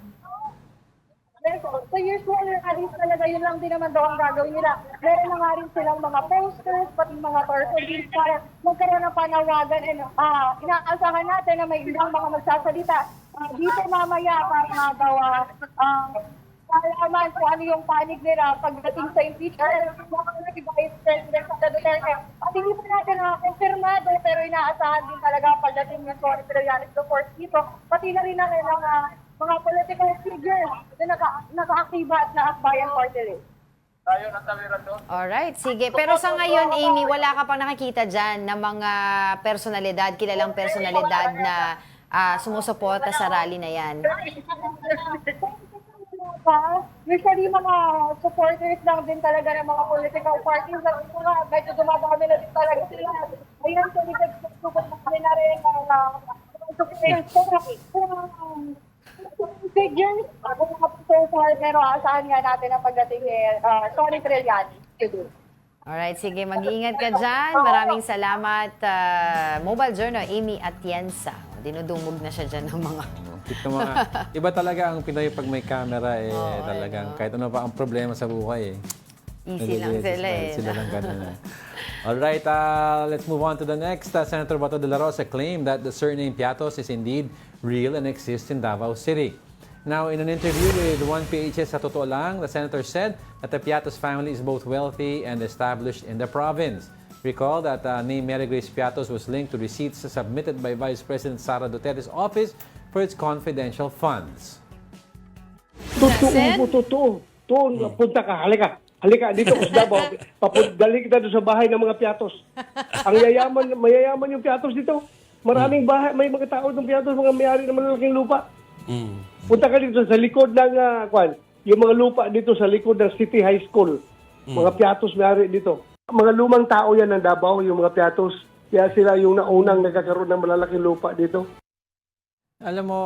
So usual rallies talaga, yun lang din naman daw ang gagawin nila. Meron na nga rin silang mga posters, pati mga tortillers para magkaroon ng panawagan. And inaasahan natin na may ilang mga magsasalita dito mamaya para nga daw malaman kung ano yung panig nila pagdating sa impeachment. Vice President Duterte. At hindi pa natin konfirmado, pero inaasahan din talaga pagdating ng Tony Trillanes support dito. Pati na rin ang mga political figures na naka-aktiba at na-akbayan party list. Alright, sige. Pero sa ngayon, Amy, wala ka pang nakikita dyan ng mga personalidad, kilalang personalidad na sumusuporta sa rally na yan? Usually, mga supporters lang din talaga ng mga political parties. At ito nga, medyo dumadami na din talaga sila. Ayun, so nagsusupport na rin figures. So far, pero asahan nga natin ang pagdating ni Tony Trillanes today. Alright, sige. Mag-iingat ka dyan. Maraming salamat, Mobile Journal, Amy Atienza. Dinudumog na siya dyan ng mga... Iba talaga ang Pinoy pag may camera talagang kahit ano pa ang problema sa buhay Easy lang sila Sila lang ganun. Alright, let's move on to the next. Senator Bato de la Rosa claimed that the surname Piatos is indeed real and exists in Davao City. Now, in an interview with 1PHS sa Totoo Lang, the senator said that the Piatos family is both wealthy and established in the province. Recall that name Mary Grace Piatos was linked to receipts submitted by Vice President Sara Duterte's office for its confidential funds. Totoo. Punta ka, halika dito sa Davao. Dali kita doon sa bahay ng mga Piatos. Mayayaman yung Piatos dito. Maraming bahay, may mga tao ng Piatos, mga may-ari ng malalaking lupa. Punta ka dito sa likod ng, yung mga lupa dito sa likod ng City High School. Mga Piatos may-ari dito. Mga lumang tao yan ng Davao, yung mga Piatos. Kaya sila yung naunang nagkakaroon ng malalaking lupa dito. Alam mo,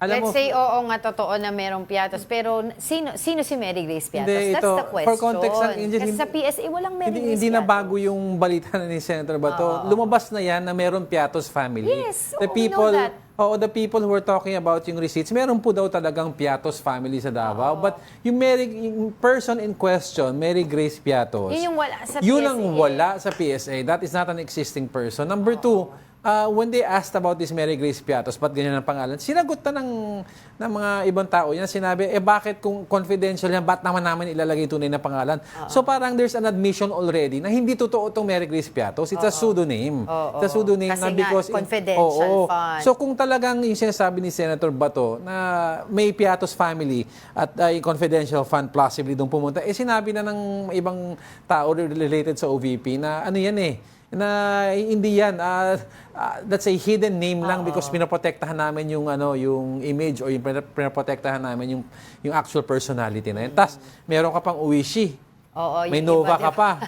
let's say, oo nga, totoo na merong Piatos. Pero sino si Mary Grace Piatos? Hindi, That's the question. for context lang, Angel, kasi sa PSA, walang Mary Grace hindi na Piatos. bago yung balita na ni Senator Bato. Lumabas na yan na merong Piatos family. Yes, The we know that. the people who were talking about yung receipts, meron po daw talagang Piatos family sa Davao. But yung person in question, Mary Grace Piatos, Yun yung wala sa yun PSA. ang wala sa PSA. That is not an existing person. Number two, when they asked about this Mary Grace Piatos, ba't ganyan ang pangalan, sinagot na ng mga ibang tao yan. Sinabi, bakit kung confidential yan, ba't naman namin ilalagay tunay na pangalan? So parang there's an admission already na hindi totoo itong Mary Grace Piatos. It's a pseudonym. It's a pseudonym Kasi na because... confidential fund. So kung talagang yung sinasabi ni Senator Bato na may Piatos family at ay confidential fund possibly doon pumunta, sinabi na ng ibang tao related sa OVP na ano yan na hindi yan, that's a hidden name lang because pinoprotektahan namin yung yung image o yung pinoprotektahan namin yung actual personality na yan. Tas meron ka pang Uwishi. May Nova ka pa.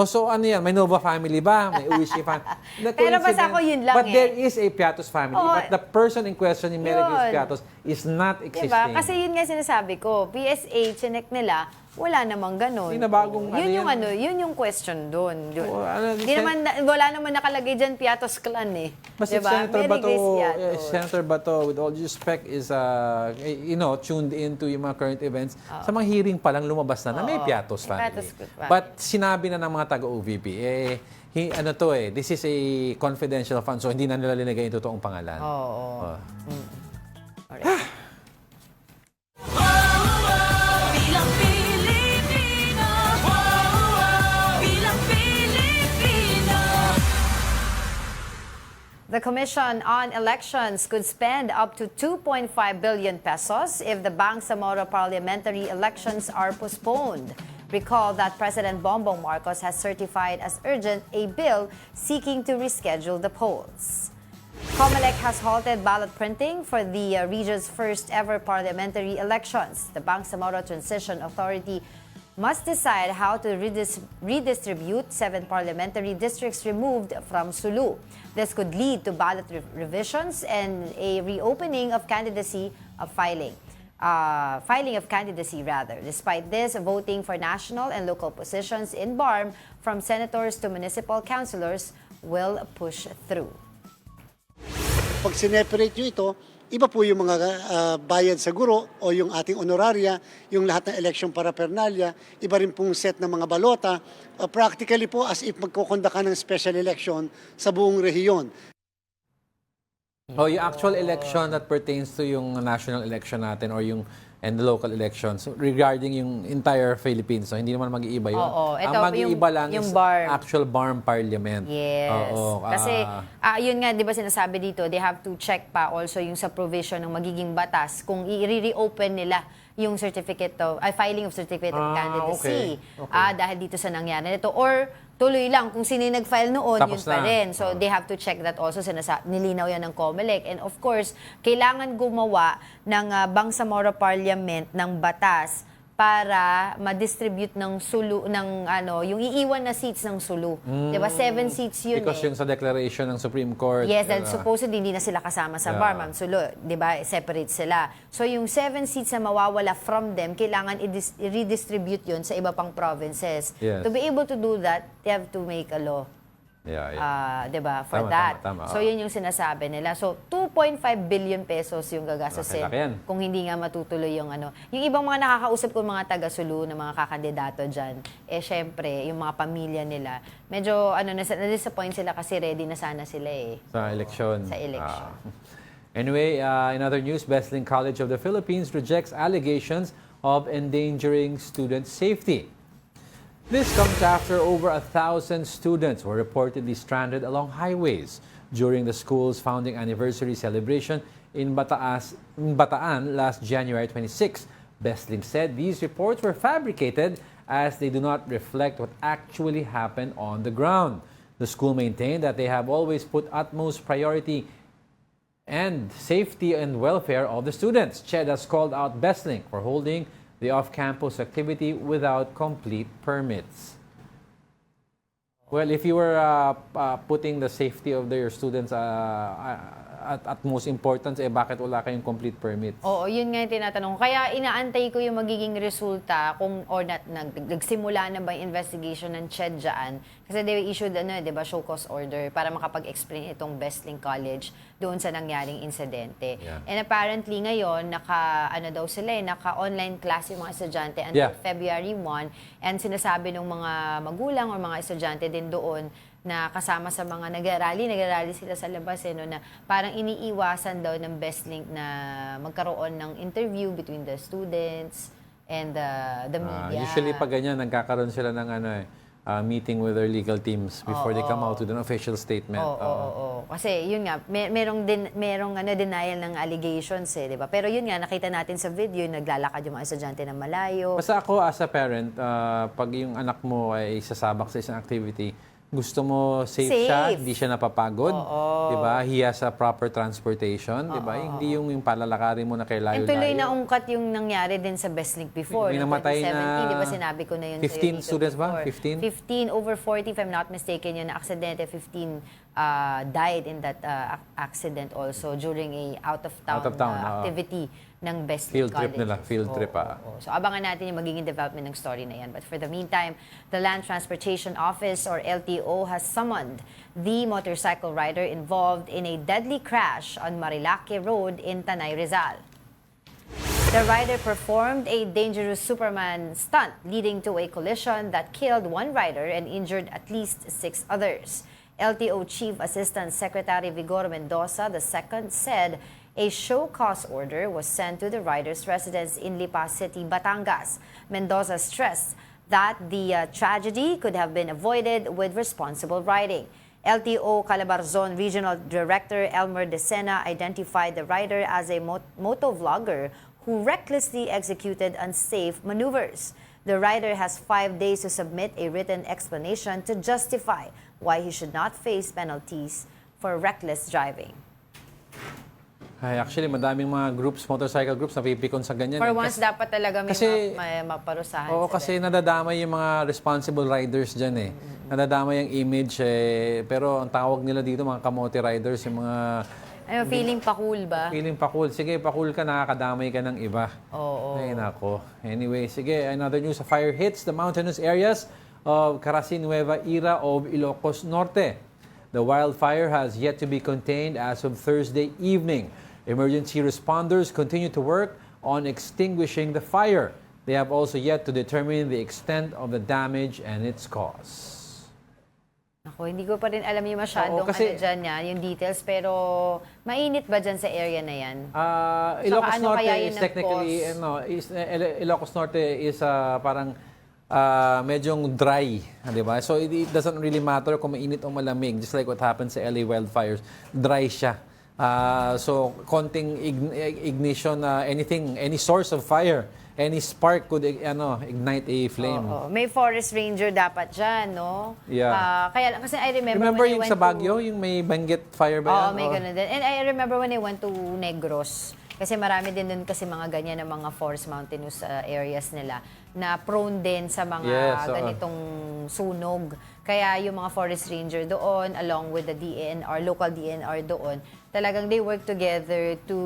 So ano yan? May Nova family ba? May Uwishi family? Pero basta ako yun lang But there is a Piatos family. But the person in question, yung Mary Grace Yun. Piatos, is not existing. Diba? Kasi yun nga sinasabi ko, PSA, chinek nila, wala namang ganun. Hindi na bagong yun yung question doon. Hindi Wala naman nakalagay dyan Piatos clan Mas diba? Senator Bato, with all due respect, is tuned into yung mga current events. Sa mga hearing pa lang lumabas na may Piatos family. But sinabi na ng mga taga-OVP, this is a confidential fund, so hindi na nila linagay yung totoong pangalan. Alright. The Commission on Elections could spend up to 2.5 billion pesos if the Bangsamoro parliamentary elections are postponed. Recall that President Bongbong Marcos has certified as urgent a bill seeking to reschedule the polls. COMELEC has halted ballot printing for the region's first ever parliamentary elections. The Bangsamoro Transition Authority must decide how to redistribute 7 parliamentary districts removed from Sulu. This could lead to ballot revisions and a reopening of candidacy of filing of candidacy rather. Despite this, voting for national and local positions in BARM from senators to municipal councilors will push through. Pag sineperate nyo ito, iba po yung mga bayad sa guro o yung ating honoraria, yung lahat ng election paraphernalia, iba rin pong set ng mga balota. Practically po as if magkukonda ka ng special election sa buong rehiyon. Yung actual election that pertains to yung national election natin or yung and the local elections regarding yung entire Philippines. So, hindi naman mag-iiba yun. Ang mag-iiba lang yung is BARM. actual BARM parliament. Yes. Kasi, yun nga, di ba sinasabi dito, they have to check pa also yung sa provision ng magiging batas kung i-reopen nila yung filing of certificate of candidacy. Okay. Dahil dito sa nangyari nito. Or, tuloy lang, kung sino yung nag-file noon, Tapos yun pa na. rin. So, they have to check that also. Nilinaw yan ng COMELEC. And of course, kailangan gumawa ng Bangsamoro Parliament ng batas para ma-distribute ng Sulu, yung iiwan na seats ng Sulu. Diba? 7 seats yun Because yung sa declaration ng Supreme Court. Yes, dahil supposedly hindi na sila kasama sa BARM, ang Sulu. Diba? Separate sila. So yung 7 seats na mawawala from them, kailangan i-redistribute yun sa iba pang provinces. Yes. To be able to do that, they have to make a law. Diba? For that. Tama. So yun yung sinasabi nila. So 2.5 billion pesos yung gagastusin Malaki yan. kung hindi nga matutuloy yung Yung ibang mga nakakausap ko mga taga-Sulu na mga kakandidato dyan, syempre, yung mga pamilya nila, medyo na-disappoint sila kasi ready na sana sila Sa eleksyon. Sa election. Anyway, in other news, Wesleyan College of the Philippines rejects allegations of endangering student safety. This comes after over 1,000 students were reportedly stranded along highways during the school's founding anniversary celebration in Bataan last January 26. Besling said these reports were fabricated as they do not reflect what actually happened on the ground. The school maintained that they have always put utmost priority and safety and welfare of the students. Ched has called out Besling for holding the off-campus activity without complete permits. Well, if you were putting the safety of your students at most importance, bakit wala kayong complete permits? Oo, yun nga yung tinatanong. Kaya inaantay ko yung magiging resulta kung nagsimula na ba yung investigation ng CHED dyan. Kasi they issued, show cause order para makapag-explain itong Besling College doon sa nangyaring insidente. Yeah. And apparently ngayon, naka-online class yung mga estudyante until February 1. And sinasabi ng mga magulang o mga estudyante din doon na kasama sa mga nag-rally sila sa labas, na parang iniiwasan daw ng Besling na magkaroon ng interview between the students and the media. Usually pag ganyan, nagkakaroon sila ng meeting with their legal teams before they come out with an official statement. Oo. Kasi yun nga, merong denial ng allegations di ba? Pero yun nga, nakita natin sa video, naglalakad yung mga estudyante ng malayo. Basta ako as a parent, pag yung anak mo ay sasabak sa isang activity, gusto mo safe siya, hindi siya napapagod, di ba? He has a proper transportation, di ba? Hindi yung palalakarin mo na kay layo-layo. And tuloy na ungkat yung nangyari din sa Besling before. May namatay 2017, di ba sinabi ko na yun 15 students ba? 15? 15, over 40 if I'm not mistaken, yun na aksidente. 15 died in that accident also during a out-of-town activity ng Besling Field trip College. nila, field trip. So abangan natin yung magiging development ng story na yan. But for the meantime, the Land Transportation Office or LTO has summoned the motorcycle rider involved in a deadly crash on Marilake Road in Tanay, Rizal. The rider performed a dangerous Superman stunt leading to a collision that killed one rider and injured at least 6 others. LTO Chief Assistant Secretary Vigor Mendoza II said a show cause order was sent to the rider's residence in Lipa City, Batangas. Mendoza stressed that the tragedy could have been avoided with responsible riding. LTO Calabarzon Regional Director Elmer Decena identified the rider as a motovlogger who recklessly executed unsafe maneuvers. The rider has 5 days to submit a written explanation to justify why he should not face penalties for reckless driving. Actually, madaming mga motorcycle groups na pipikon sa ganyan. For once, dapat talaga may maparusahan. Oo, kasi nadadamay yung mga responsible riders dyan Nadadamay yung image Pero ang tawag nila dito, mga kamote riders, yung mga... feeling pa cool ba? Feeling pa cool. Sige, pa cool ka, nakakadamay ka ng iba. Oo. Ay, nako. Anyway, sige, another news. A fire hits the mountainous areas of Carasin Nueva Ira of Ilocos Norte. The wildfire has yet to be contained as of Thursday evening. Emergency responders continue to work on extinguishing the fire. They have also yet to determine the extent of the damage and its cause. Ako, hindi ko pa rin alam yung masyadong dyan yung details, pero mainit ba dyan sa area na yan? Ilocos Norte is technically, Ilocos Norte is parang medyong dry, di ba? So it doesn't really matter kung mainit o malamig, just like what happened sa LA wildfires. Dry siya. So konting ignition, any source of fire, any spark could ignite a flame. May forest ranger dapat dyan, no? Yeah. Kaya kasi I remember yung sa Baguio, yung may Benguet fire ba yan? Oo, may ganun din. And I remember when I went to Negros, kasi marami din dun kasi mga ganyan na mga forest mountainous areas nila na prone din sa mga ganitong sunog. Kaya yung mga forest ranger doon, along with the DNR, local DNR doon, talagang they work together to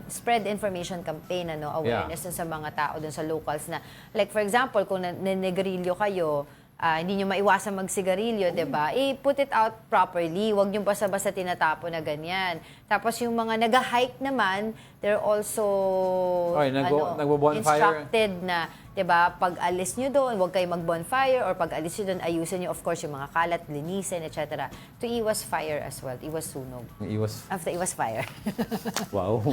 spread information campaign, awareness sa mga tao dun sa locals na, like for example, kung nanegrilyo kayo, hindi nyo maiwasan magsigarilyo, diba? Put it out properly. Huwag nyo basta-basta tinatapo na ganyan. Tapos yung mga nag-hike naman, they're also nagbo-bonfire. instructed na 'Diba? Pag alis nyo doon, huwag kayo mag-bonfire, or pag alis nyo doon, ayusin nyo, of course, yung mga kalat, linisin, etc. To iwas fire as well. Iwas sunog. After iwas fire. Wow.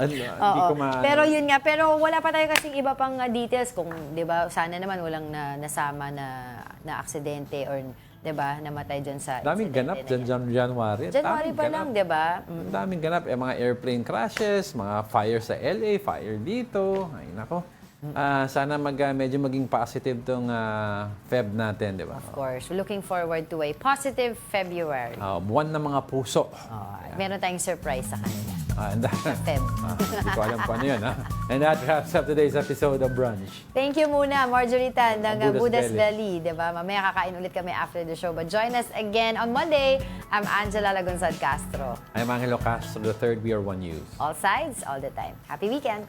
Hindi ko Pero yun nga, pero wala pa tayo kasing iba pang details kung, 'di ba, sana naman walang nasama na aksidente or 'di ba, namatay diyan sa daming ganap dyan January. January pa lang, 'di ba? Daming ganap. Mga airplane crashes, mga fire sa LA, fire dito. Ay, nako. Sana medyo maging positive tong Feb natin, di ba? Of course. We're looking forward to a positive February. Buwan ng mga puso. Meron tayong surprise sa kanila. Feb. Hindi ko alam kung ano yun. And that wraps up today's episode of Brunch. Thank you muna, Marjorie Tan ng Budas Budas Belly. Diba? Mamaya kakain ulit kami after the show. But join us again on Monday. I'm Angela Castro. I'm Angelo Castro, the third We Are One News. All sides, all the time. Happy weekend!